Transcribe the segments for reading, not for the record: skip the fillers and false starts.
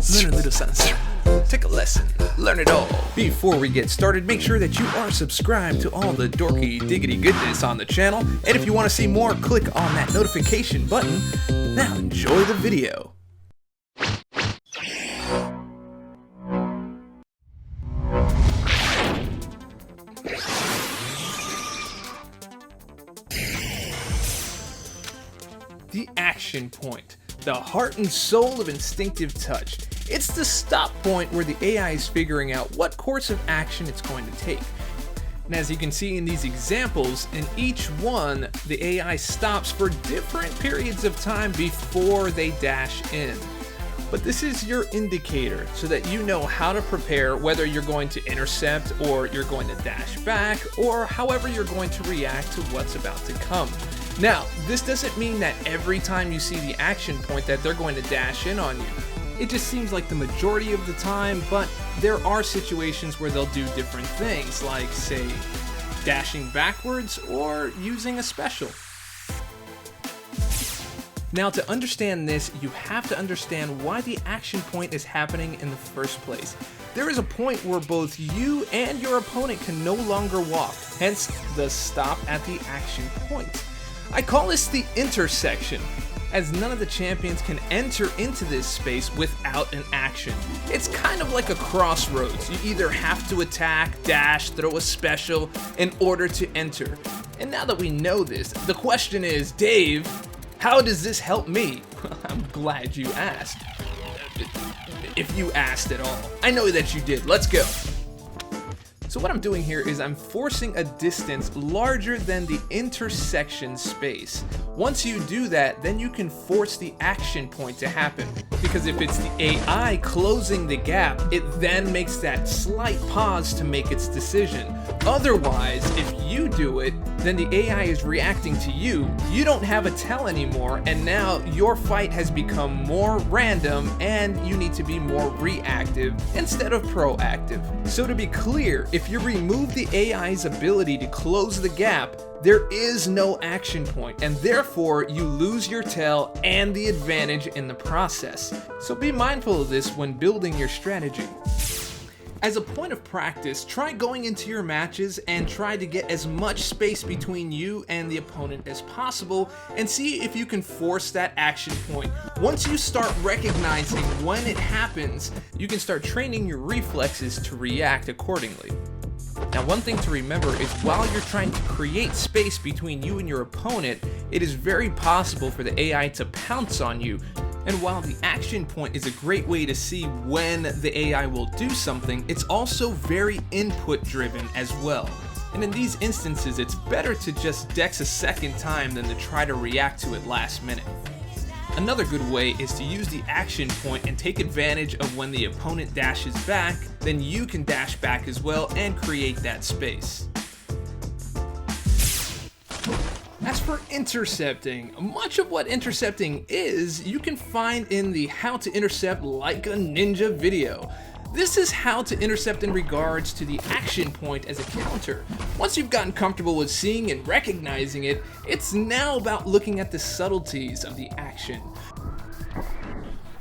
Learn a little something. Take a lesson. Learn it all. Before we get started, make sure that you are subscribed to all the dorky diggity goodness on the channel. And if you want to see more, click on that notification button. Now enjoy the video. The action point, the heart and soul of instinctive touch. It's the stop point where the AI is figuring out what course of action it's going to take. And as you can see in these examples, in each one, the AI stops for different periods of time before they dash in. But this is your indicator so that you know how to prepare, whether you're going to intercept or you're going to dash back, or however you're going to react to what's about to come. Now, this doesn't mean that every time you see the action point that they're going to dash in on you. It just seems like the majority of the time, but there are situations where they'll do different things, like, say, dashing backwards or using a special. Now, to understand this, you have to understand why the action point is happening in the first place. There is a point where both you and your opponent can no longer walk, hence the stop at the action point. I call this the intersection, as none of the champions can enter into this space without an action. It's kind of like a crossroads. You either have to attack, dash, throw a special in order to enter. And now that we know this, the question is, Dave, how does this help me? I'm glad you asked. If you asked at all. I know that you did. Let's go. So what I'm doing here is I'm forcing a distance larger than the intersection space. Once you do that, then you can force the action point to happen. Because if it's the AI closing the gap, it then makes that slight pause to make its decision. Otherwise, if you do it, then the AI is reacting to you. You don't have a tell anymore, and now your fight has become more random and you need to be more reactive instead of proactive. So to be clear, if you remove the AI's ability to close the gap, there is no action point, and therefore you lose your tell and the advantage in the process. So be mindful of this when building your strategy. As a point of practice, try going into your matches and try to get as much space between you and the opponent as possible and see if you can force that action point. Once you start recognizing when it happens, you can start training your reflexes to react accordingly. Now, one thing to remember is while you're trying to create space between you and your opponent, it is very possible for the AI to pounce on you. And while the action point is a great way to see when the AI will do something, it's also very input driven as well. And in these instances, it's better to just dex a second time than to try to react to it last minute. Another good way is to use the action point and take advantage of when the opponent dashes back, then you can dash back as well and create that space. As for intercepting, much of what intercepting is, you can find in the How to Intercept Like a Ninja video. This is how to intercept in regards to the action point as a counter. Once you've gotten comfortable with seeing and recognizing it, it's now about looking at the subtleties of the action.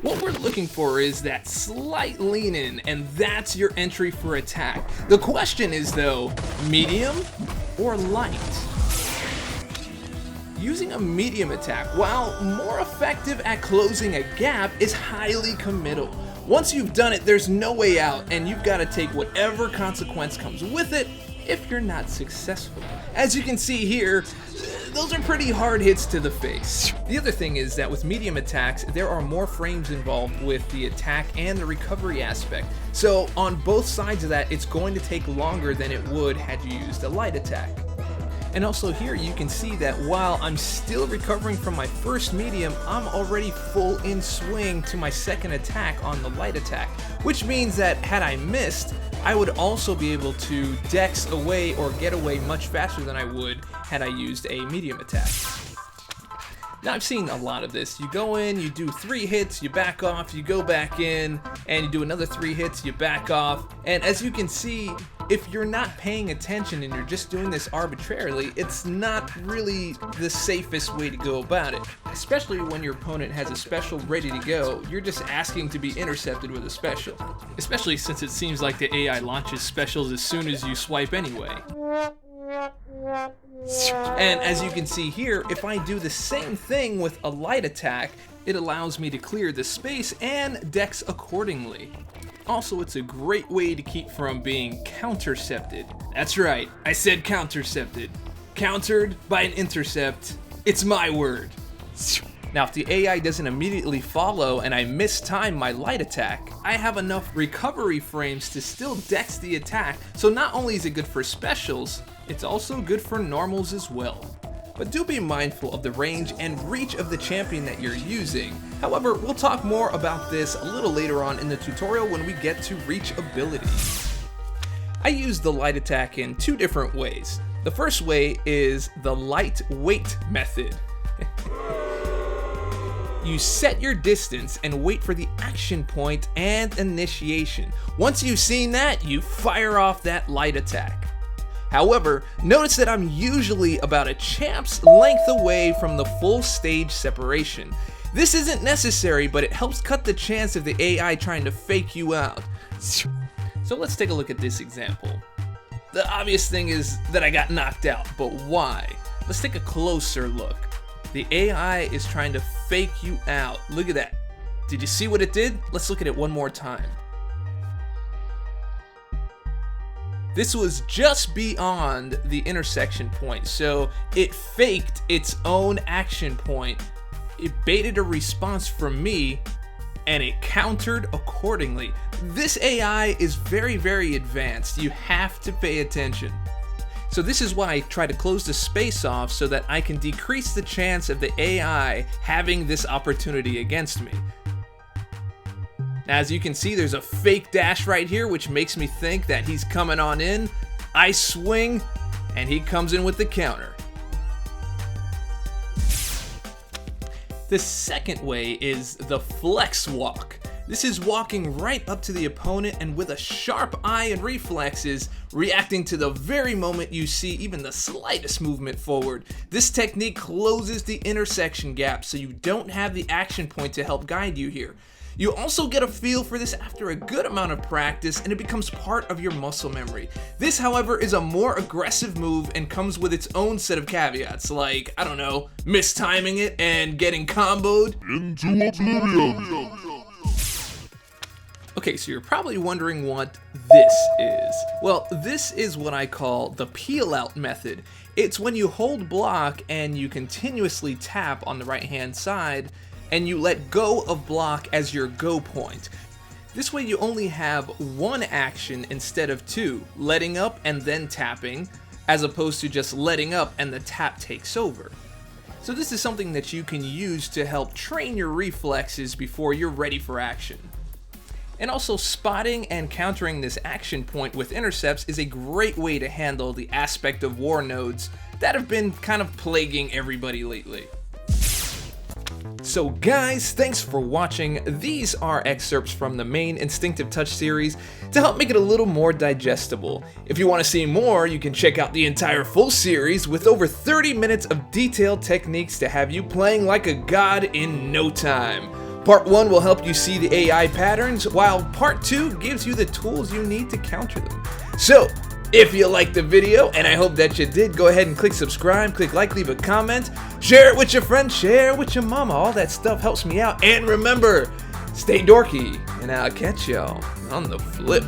What we're looking for is that slight lean in, and that's your entry for attack. The question is though, medium or light? Using a medium attack, while more effective at closing a gap, is highly committal. Once you've done it, there's no way out, and you've got to take whatever consequence comes with it if you're not successful. As you can see here, those are pretty hard hits to the face. The other thing is that with medium attacks, there are more frames involved with the attack and the recovery aspect. So on both sides of that, it's going to take longer than it would had you used a light attack. And also here you can see that while I'm still recovering from my first medium, I'm already full in swing to my second attack on the light attack, which means that had I missed, I would also be able to dex away or get away much faster than I would had I used a medium attack. Now I've seen a lot of this. You go in, you do 3 hits, you back off, you go back in, and you do another 3 hits, you back off. And as you can see, if you're not paying attention and you're just doing this arbitrarily, it's not really the safest way to go about it. Especially when your opponent has a special ready to go, you're just asking to be intercepted with a special. Especially since it seems like the AI launches specials as soon as you swipe anyway. And as you can see here, if I do the same thing with a light attack, it allows me to clear the space and dex accordingly. Also, it's a great way to keep from being countercepted. That's right, I said countercepted. Countered by an intercept. It's my word. Now, if the AI doesn't immediately follow and I mistime my light attack, I have enough recovery frames to still dex the attack, so not only is it good for specials, it's also good for normals as well. But do be mindful of the range and reach of the champion that you're using. However, we'll talk more about this a little later on in the tutorial when we get to reach ability. I use the light attack in two different ways. The first way is the lightweight method. You set your distance and wait for the action point and initiation. Once you've seen that, you fire off that light attack. However, notice that I'm usually about a champ's length away from the full stage separation. This isn't necessary, but it helps cut the chance of the AI trying to fake you out. So let's take a look at this example. The obvious thing is that I got knocked out, but why? Let's take a closer look. The AI is trying to fake you out. Look at that. Did you see what it did? Let's look at it one more time. This was just beyond the intersection point, so it faked its own action point. It baited a response from me, and it countered accordingly. This AI is very, very advanced. You have to pay attention. So this is why I try to close the space off so that I can decrease the chance of the AI having this opportunity against me. As you can see, there's a fake dash right here, which makes me think that he's coming on in. I swing, and he comes in with the counter. The second way is the flex walk. This is walking right up to the opponent and with a sharp eye and reflexes, reacting to the very moment you see even the slightest movement forward. This technique closes the intersection gap so you don't have the action point to help guide you here. You also get a feel for this after a good amount of practice, and it becomes part of your muscle memory. This, however, is a more aggressive move and comes with its own set of caveats, like, I don't know, mistiming it and getting comboed into oblivion. Okay, so you're probably wondering what this is. Well, this is what I call the peel out method. It's when you hold block and you continuously tap on the right hand side, and you let go of block as your go point. This way you only have one action instead of two, letting up and then tapping, as opposed to just letting up and the tap takes over. So this is something that you can use to help train your reflexes before you're ready for action. And also, spotting and countering this action point with intercepts is a great way to handle the aspect of war nodes that have been kind of plaguing everybody lately. So guys, thanks for watching. These are excerpts from the Main Instinctive Touch Series to help make it a little more digestible. If you want to see more, you can check out the entire full series with over 30 minutes of detailed techniques to have you playing like a god in no time. Part 1 will help you see the AI patterns, while Part 2 gives you the tools you need to counter them. So, if you liked the video, and I hope that you did, go ahead and click subscribe, click like, leave a comment, share it with your friends, share it with your mama. All that stuff helps me out. And remember, stay dorky, and I'll catch y'all on the flip.